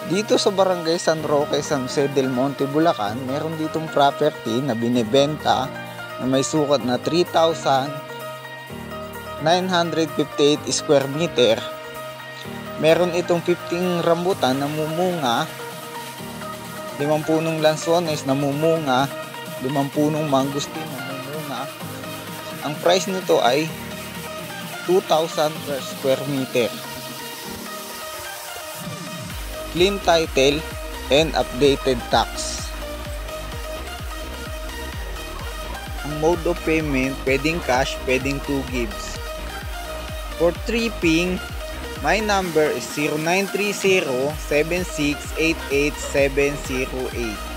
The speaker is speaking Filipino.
Dito sa Barangay San Roque, San Jose del Monte, Bulacan, meron ditong property na binibenta na may sukat na 3,958 square meter. Meron itong 15 rambutan na mumunga, 5 punong lansones na mumunga, 5 punong mangustin na mumunga. Ang price nito ay 2,000 per square meter. Clean title and updated tax. Ang mode of payment, pwedeng cash, pwedeng 2 gives. For tripping, my number is 0930-7688-708.